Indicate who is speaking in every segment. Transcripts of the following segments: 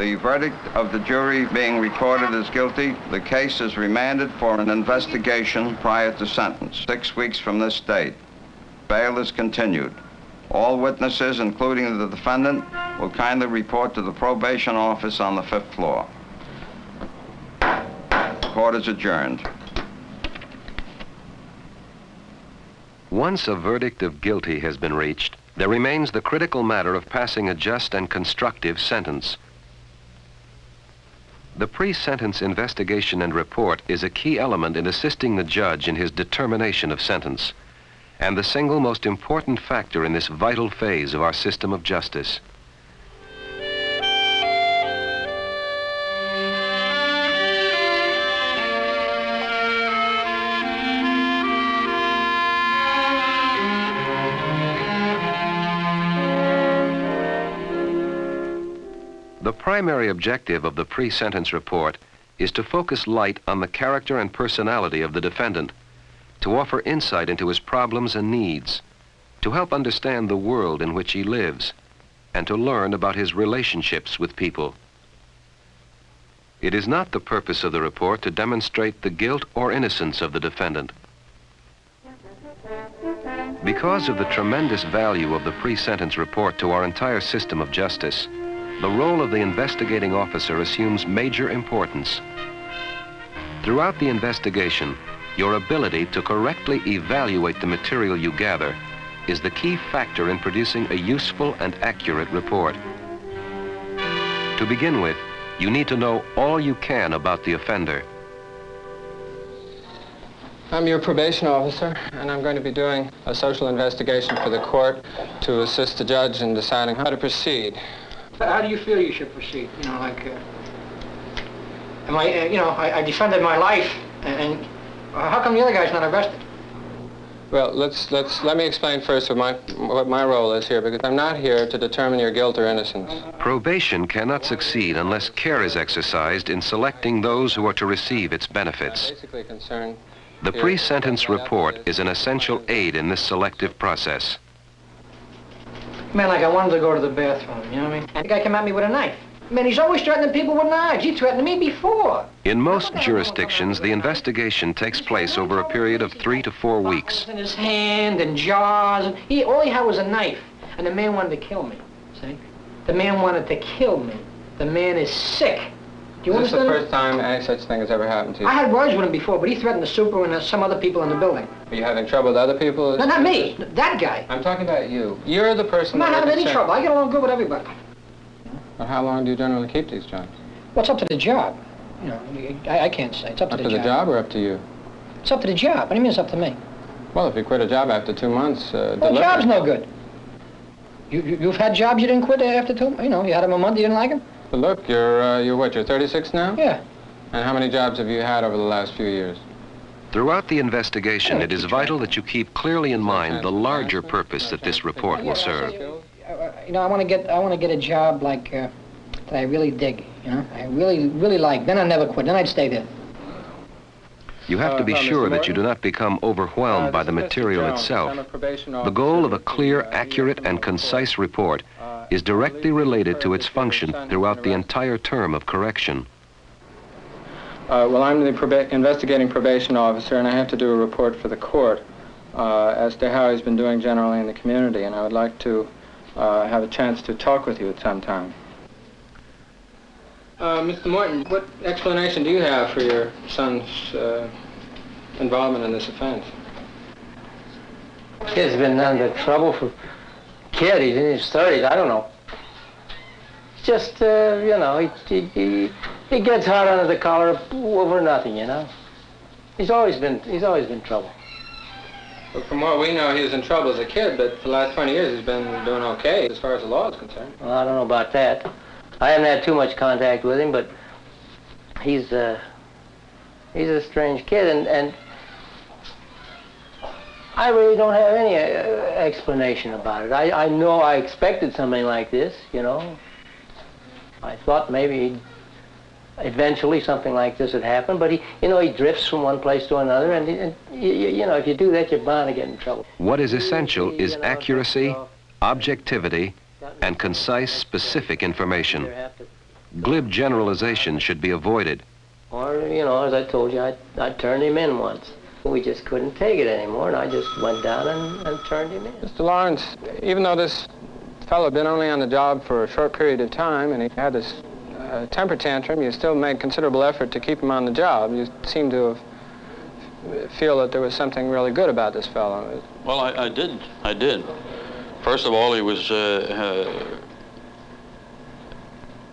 Speaker 1: The verdict of the jury being recorded as guilty, the case is remanded for an investigation prior to sentence, 6 weeks from this date. Bail is continued. All witnesses, including the defendant, will kindly report to the probation office on the 5th floor. Court is adjourned.
Speaker 2: Once a verdict of guilty has been reached, there remains the critical matter of passing a just and constructive sentence. The pre-sentence investigation and report is a key element in assisting the judge in his determination of sentence, and the single most important factor in this vital phase of our system of justice. The primary objective of the pre-sentence report is to focus light on the character and personality of the defendant, to offer insight into his problems and needs, to help understand the world in which he lives, and to learn about his relationships with people. It is not the purpose of the report to demonstrate the guilt or innocence of the defendant. Because of the tremendous value of the pre-sentence report to our entire system of justice, the role of the investigating officer assumes major importance. Throughout the investigation, your ability to correctly evaluate the material you gather is the key factor in producing a useful and accurate report. To begin with, you need to know all you can about the offender.
Speaker 3: I'm your probation officer, and I'm going to be doing a social investigation for the court to assist the judge in deciding how to proceed.
Speaker 4: How do you feel you should proceed? You know, like, am I, you know, I defended my life, and how come the other guy's not arrested?
Speaker 3: Well, let me explain first what my role is here, because I'm not here to determine your guilt or innocence.
Speaker 2: Probation cannot succeed unless care is exercised in selecting those who are to receive its benefits.
Speaker 3: I'm basically concerned.
Speaker 2: The pre-sentence report is an essential aid in this selective process.
Speaker 4: Man, like I wanted to go to the bathroom, you know what I mean? And the guy came at me with a knife. Man, he's always threatening people with knives. He threatened me before.
Speaker 2: In most jurisdictions, the investigation takes place over a period of 3 to 4 weeks.
Speaker 4: In his hand and jars, and all he had was a knife. And the man wanted to kill me, see? The man wanted to kill me. The man is sick. Do you
Speaker 3: understand?
Speaker 4: Is this
Speaker 3: the first time any such thing has ever happened to you?
Speaker 4: I had words with him before, but he threatened the super and some other people in the building.
Speaker 3: Are you having trouble with other people?
Speaker 4: No, not me. That guy.
Speaker 3: I'm talking about you. You're the person.
Speaker 4: I'm not having any trouble. I get along good with everybody.
Speaker 3: Well, how long do you generally keep these jobs?
Speaker 4: Well, it's up to the job. You know, I can't say. It's up to the job.
Speaker 3: Up to the job or up to you?
Speaker 4: It's up to the job. What do you mean it's up to me?
Speaker 3: Well, if you quit a job after 2 months,
Speaker 4: well, the job's no good. You've had jobs you didn't quit after 2 months? You know, you had them a month, you didn't like them?
Speaker 3: But look, you're what, you're 36 now?
Speaker 4: Yeah.
Speaker 3: And how many jobs have you had over the last few years?
Speaker 2: Throughout the investigation, it is vital that you keep clearly in mind the larger purpose that this report will serve.
Speaker 4: You know, I want to get a job like that I really dig. You know, I really like. Then I'd never quit. Then I'd stay there.
Speaker 2: You have to be sure that you do not become overwhelmed by the material itself. The goal of a clear, accurate, and concise report is directly related to its function throughout the entire term of correction.
Speaker 3: Well, I'm the investigating probation officer, and I have to do a report for the court as to how he's been doing generally in the community, and I would like to have a chance to talk with you at some time. Mr. Morton, what explanation do you have for your son's involvement in this offense?
Speaker 5: Kid's been under trouble for kid. He's in his 30s. I don't know. Just, you know, he gets hot under the collar over nothing, you know. He's always been trouble.
Speaker 3: Well, from what we know, he was in trouble as a kid, but for the last 20 years, he's been doing okay as far as the law is concerned.
Speaker 5: Well, I don't know about that. I haven't had too much contact with him, but he's a strange kid, and I really don't have any explanation about it. I know I expected something like this, you know. I thought maybe eventually something like this would happen, but he drifts from one place to another, and you know, if you do that, you're bound to get in trouble.
Speaker 2: What is essential is accuracy, objectivity, and concise, specific information. Glib generalizations should be avoided.
Speaker 5: Or, you know, as I told you, I turned him in once. We just couldn't take it anymore, and I just went down and turned him in.
Speaker 3: Mr. Lawrence, even though this fellow had been only on the job for a short period of time and he had this temper tantrum, you still made considerable effort to keep him on the job. You seem to feel that there was something really good about this fellow.
Speaker 6: Well, I did. First of all, he was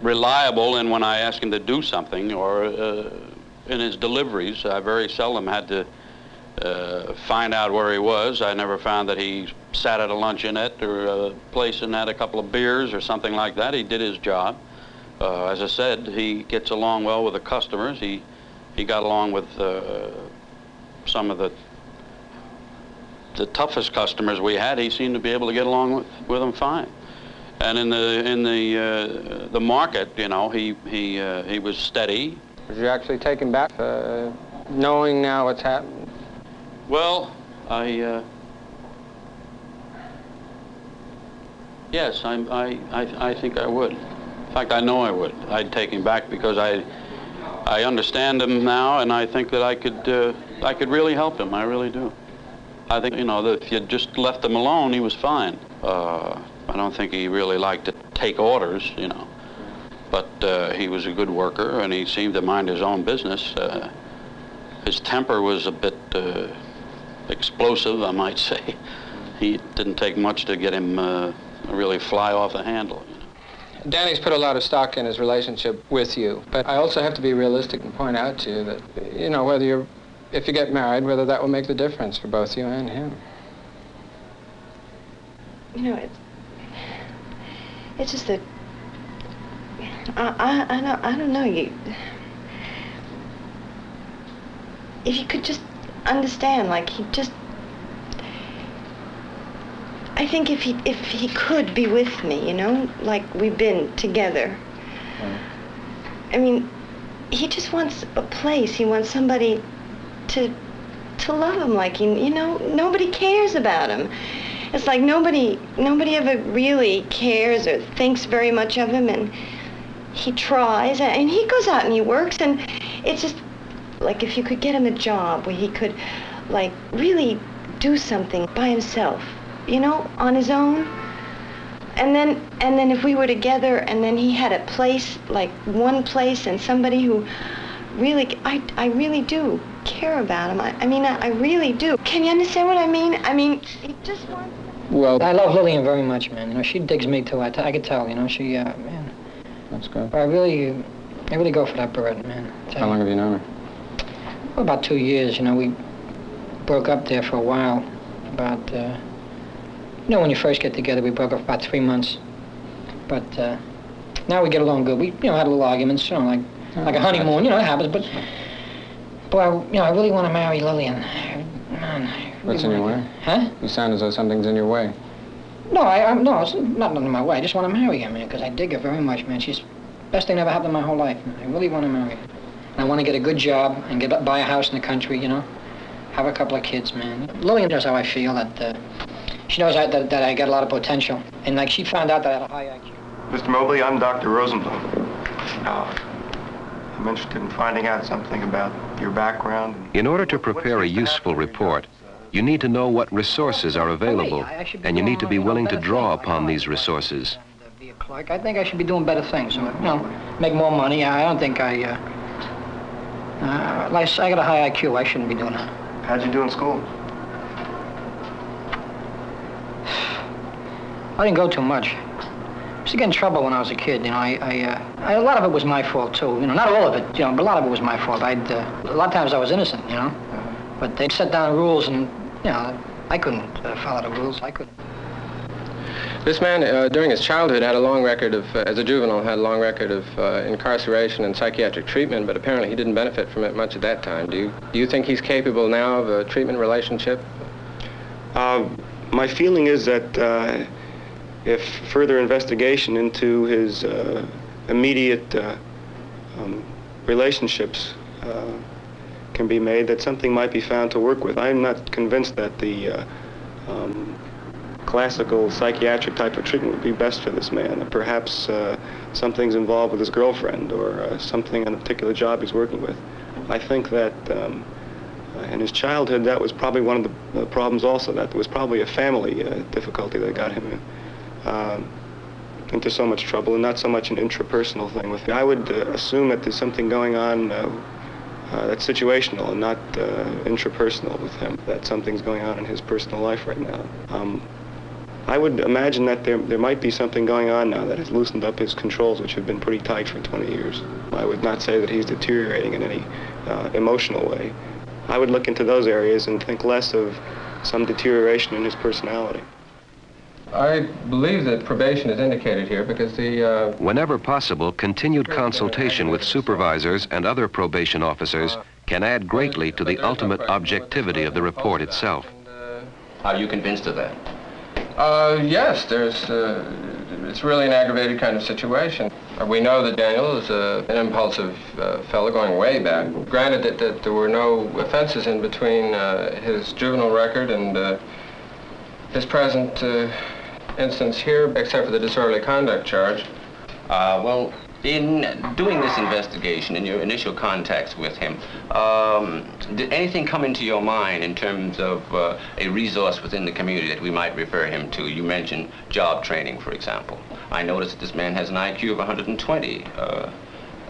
Speaker 6: reliable, and when I asked him to do something, or in his deliveries, I very seldom had to find out where he was. I never found that he sat at a luncheonette or a place and had a couple of beers or something like that. He did his job. As I said, he gets along well with the customers. He got along with some of the toughest customers we had. He seemed to be able to get along with them fine. And in the market, you know, he was steady.
Speaker 3: Did you actually take him back, knowing now what's happened?
Speaker 6: Well, yes, I think I would. In fact, I know I would. I'd take him back because I understand him now, and I think that I could really help him. I really do. I think, you know, that if you just left him alone, he was fine. I don't think he really liked to take orders, you know. But he was a good worker, and he seemed to mind his own business. His temper was a bit explosive, I might say. He didn't take much to get him really fly off the handle. You know.
Speaker 3: Danny's put a lot of stock in his relationship with you, but I also have to be realistic and point out to you that, you know, if you get married, whether that will make the difference for both you and him.
Speaker 7: You know, it's just that I don't know. If you could just understand, like, I think if he could be with me, you know, like we've been together. I mean, he just wants a place. He wants somebody to love him, like, you know, nobody cares about him. It's like nobody ever really cares or thinks very much of him, and he tries, and he goes out and he works, and it's just like if you could get him a job where he could, like, really do something by himself, you know, on his own. And then if we were together and then he had a place, like one place, and somebody who really, I really do care about him. I mean, I really do. Can you understand what I mean? I mean, he just wants...
Speaker 4: Well, I love Lillian very much, man. You know, she digs me too. I could tell, you know, she, man.
Speaker 3: That's good.
Speaker 4: But I really go for that bird, man.
Speaker 3: How long have you known her?
Speaker 4: Well, about 2 years, you know. We broke up there for a while. About, you know, when you first get together, we broke up about 3 months. But now we get along good. We, you know, had little arguments, you know, like a honeymoon, you know, it happens. But, boy, you know, I really want to marry Lillian. Man,
Speaker 3: What's in your way?
Speaker 4: Huh?
Speaker 3: You sound as though something's in your way.
Speaker 4: No, no, it's not in my way. I just want to marry her, man, because I dig her very much, man. She's the best thing that ever happened in my whole life, man. I really want to marry her. And I want to get a good job and buy a house in the country, you know, have a couple of kids, man. Lillian knows how I feel, that she knows that I got a lot of potential. And, like, she found out that I had a high IQ.
Speaker 8: Mr. Mobley, I'm Dr. Rosenblum. I'm interested in finding out something about your background.
Speaker 2: In order to prepare a useful report, you need to know what resources are available, and you need to be willing to draw upon these resources.
Speaker 4: Be a clerk. I think I should be doing better things, you know, make more money. I don't think like, I got a high IQ. I shouldn't be doing that.
Speaker 8: How'd you do in school?
Speaker 4: I didn't go too much. I used to get in trouble when I was a kid, you know. A lot of it was my fault, too. You know, not all of it, you know, but a lot of it was my fault. A lot of times I was innocent, you know. But they'd set down rules, and, you know, I couldn't follow the rules. I couldn't.
Speaker 3: This man, during his childhood, had a long record of, as a juvenile, had a long record of incarceration and psychiatric treatment, but apparently he didn't benefit from it much at that time. Do you think he's capable now of a treatment relationship?
Speaker 8: My feeling is that if further investigation into his immediate relationships can be made, that something might be found to work with. I'm not convinced that the classical psychiatric type of treatment would be best for this man. Perhaps something's involved with his girlfriend or something on a particular job he's working with. I think that in his childhood, that was probably one of the problems also, that there was probably a family difficulty that got him into so much trouble, and not so much an intrapersonal thing with him. I would assume that there's something going on that's situational and not intrapersonal with him, that something's going on in his personal life right now. I would imagine that there might be something going on now that has loosened up his controls, which have been pretty tight for 20 years. I would not say that he's deteriorating in any emotional way. I would look into those areas and think less of some deterioration in his personality.
Speaker 3: I believe that probation is indicated here because the...
Speaker 2: Whenever possible, continued consultation with supervisors and other probation officers can add greatly to the ultimate objectivity of the report itself.
Speaker 9: Are you convinced of that?
Speaker 3: Yes, it's really an aggravated kind of situation. We know that Daniel is an impulsive fellow going way back. Granted that there were no offenses in between his juvenile record and his present instance here, except for the disorderly conduct charge.
Speaker 9: Well, in doing this investigation, in your initial contacts with him, did anything come into your mind in terms of a resource within the community that we might refer him to? You mentioned job training, for example. I noticed that this man has an IQ of 120.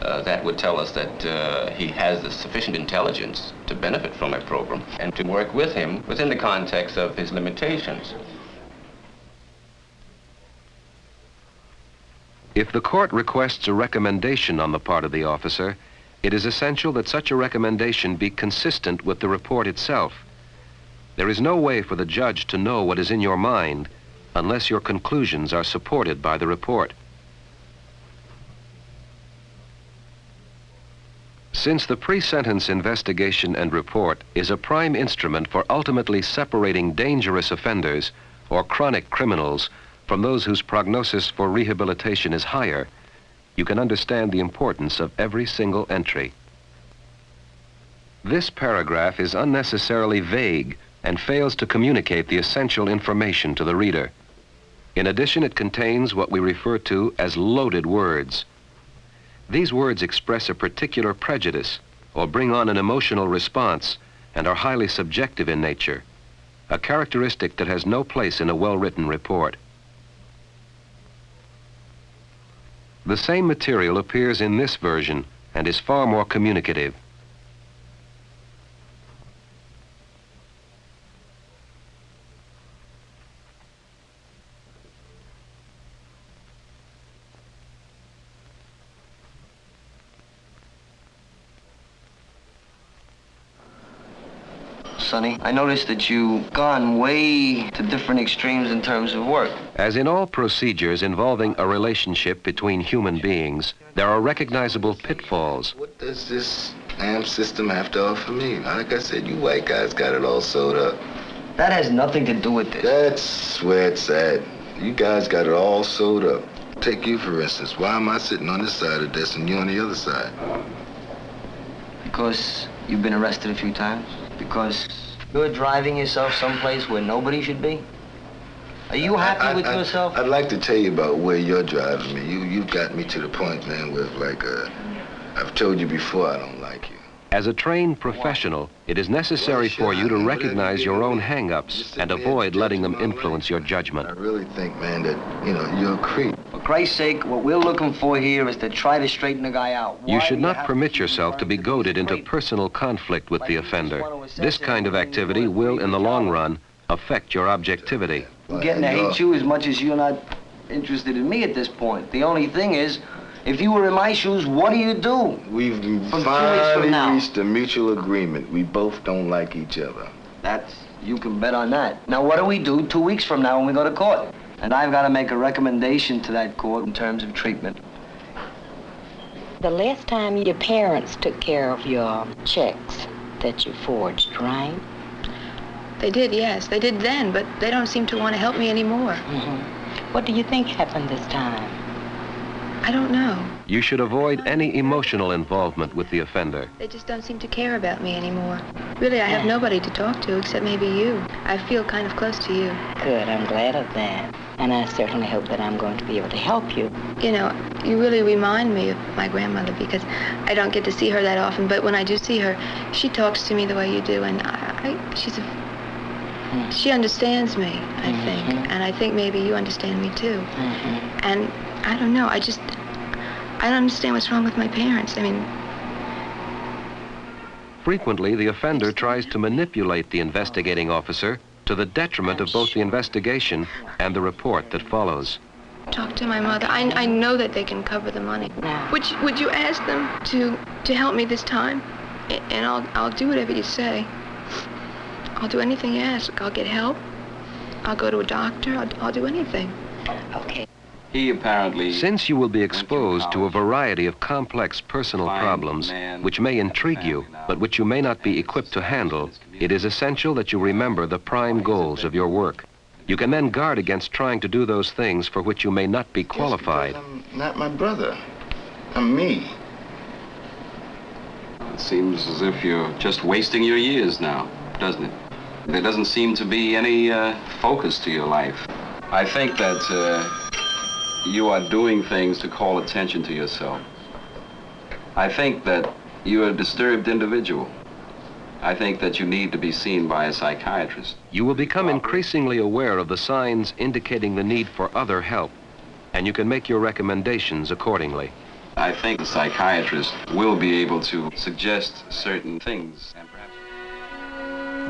Speaker 9: That would tell us that he has the sufficient intelligence to benefit from a program and to work with him within the context of his limitations.
Speaker 2: If the court requests a recommendation on the part of the officer, it is essential that such a recommendation be consistent with the report itself. There is no way for the judge to know what is in your mind unless your conclusions are supported by the report. Since the pre-sentence investigation and report is a prime instrument for ultimately separating dangerous offenders or chronic criminals from those whose prognosis for rehabilitation is higher, you can understand the importance of every single entry. This paragraph is unnecessarily vague and fails to communicate the essential information to the reader. In addition, it contains what we refer to as loaded words. These words express a particular prejudice or bring on an emotional response and are highly subjective in nature, a characteristic that has no place in a well-written report. The same material appears in this version and is far more communicative.
Speaker 10: Sonny, I noticed that you've gone way to different extremes in terms of work.
Speaker 2: As in all procedures involving a relationship between human beings, there are recognizable pitfalls.
Speaker 11: What does this damn system have to offer me? Like I said, you white guys got it all sewed up.
Speaker 10: That has nothing to do with this.
Speaker 11: That's where it's at. You guys got it all sewed up. Take you, for instance. Why am I sitting on this side of this and you on the other side?
Speaker 10: Because you've been arrested a few times? Because you're driving yourself someplace where nobody should be? Are you happy with yourself?
Speaker 11: I'd like to tell you about where you're driving me. You've got me to the point, man, where I've told you before I don't like you.
Speaker 2: As a trained professional, it is necessary for you to recognize your own hang-ups and avoid letting them influence your judgment.
Speaker 11: I really think, man, that, you're a creep.
Speaker 10: For Christ's sake, what we're looking for here is to try to straighten the guy out.
Speaker 2: You should not permit yourself to be goaded into personal conflict with the offender. This kind of activity will, in the long run, affect your objectivity.
Speaker 10: I'm getting to hate you as much as you're not interested in me at this point. The only thing is, if you were in my shoes, what do you do?
Speaker 11: We've finally reached a mutual agreement. We both don't like each other.
Speaker 10: You can bet on that. Now, what do we do 2 weeks from now when we go to court? And I've got to make a recommendation to that court in terms of treatment.
Speaker 12: The last time your parents took care of your checks that you forged, right?
Speaker 7: They did, yes. They did then, but they don't seem to want to help me anymore.
Speaker 12: What do you think happened this time?
Speaker 7: I don't know.
Speaker 2: You should avoid any emotional involvement with the offender.
Speaker 7: They just don't seem to care about me anymore. Really, I have nobody to talk to except maybe you. I feel kind of close to you.
Speaker 12: Good, I'm glad of that. And I certainly hope that I'm going to be able to help you.
Speaker 7: You know, you really remind me of my grandmother because I don't get to see her that often, but when I do see her, she talks to me the way you do, and she understands me, I think, and I think maybe you understand me too. And I don't know, I don't understand what's wrong with my parents. I mean...
Speaker 2: Frequently, the offender tries to manipulate the investigating officer to the detriment of both the investigation and the report that follows.
Speaker 7: Talk to my mother. I know that they can cover the money. Would you ask them to help me this time? And I'll do whatever you say. I'll do anything you ask. I'll get help. I'll go to a doctor. I'll do anything.
Speaker 12: Okay.
Speaker 6: He apparently...
Speaker 2: Since you will be exposed to a variety of complex personal problems which may intrigue you, but which you may not be equipped to handle, it is essential that you remember the prime goals of your work. You can then guard against trying to do those things for which you may not be qualified.
Speaker 11: I'm not my brother. I'm me.
Speaker 6: It seems as if you're just wasting your years now, doesn't it? There doesn't seem to be any focus to your life. I think that you are doing things to call attention to yourself. I think that you're a disturbed individual. I think that you need to be seen by a psychiatrist.
Speaker 2: You will become increasingly aware of the signs indicating the need for other help, and you can make your recommendations accordingly.
Speaker 6: I think the psychiatrist will be able to suggest certain things.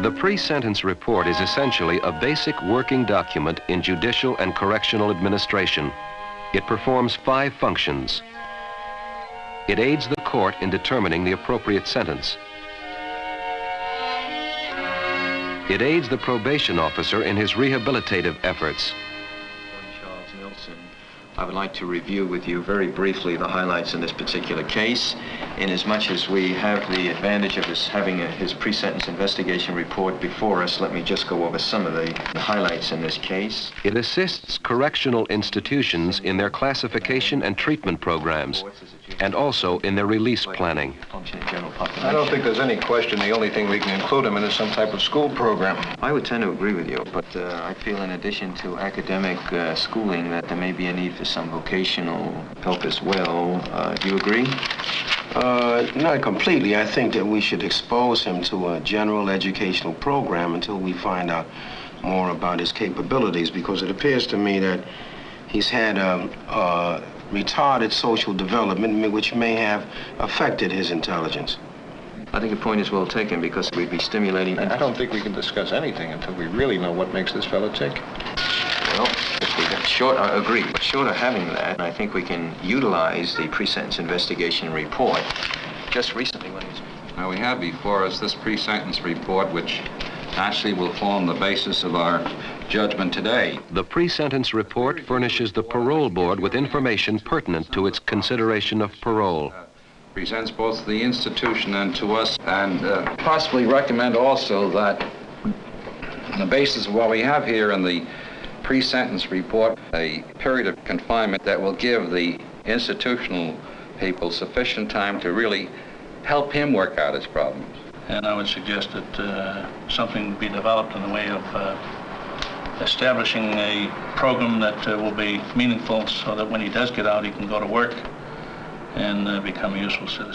Speaker 2: The pre-sentence report is essentially a basic working document in judicial and correctional administration. It performs 5 functions. It aids the court in determining the appropriate sentence. It aids the probation officer in his rehabilitative efforts.
Speaker 13: Charles Nelson. I would like to review with you very briefly the highlights in this particular case. Inasmuch as we have the advantage of having his pre-sentence investigation report before us, let me just go over some of the highlights in this case.
Speaker 2: It assists correctional institutions in their classification and treatment programs, and also in their release planning.
Speaker 14: I don't think there's any question the only thing we can include him in is some type of school program.
Speaker 13: I would tend to agree with you, but I feel in addition to academic schooling that there may be a need for some vocational help as well. Do you agree?
Speaker 14: Not completely. I think that we should expose him to a general educational program until we find out more about his capabilities, because it appears to me that he's had retarded social development, which may have affected his intelligence.
Speaker 13: I think your point is well taken, because we'd be stimulating...
Speaker 14: I don't think we can discuss anything until we really know what makes this fellow tick.
Speaker 13: Well, if we get short, I agree. But short of having that, I think we can utilize the pre-sentence investigation report. Just recently when he's...
Speaker 15: Now, we have before us this pre-sentence report, which actually will form the basis of our judgment today.
Speaker 2: The pre-sentence report furnishes the parole board with information pertinent to its consideration of parole.
Speaker 15: Presents both to the institution and to us, and possibly recommend also that on the basis of what we have here in the pre-sentence report, a period of confinement that will give the institutional people sufficient time to really help him work out his problems.
Speaker 16: And I would suggest that something be developed in the way of establishing a program that will be meaningful, so that when he does get out, he can go to work and become a useful citizen.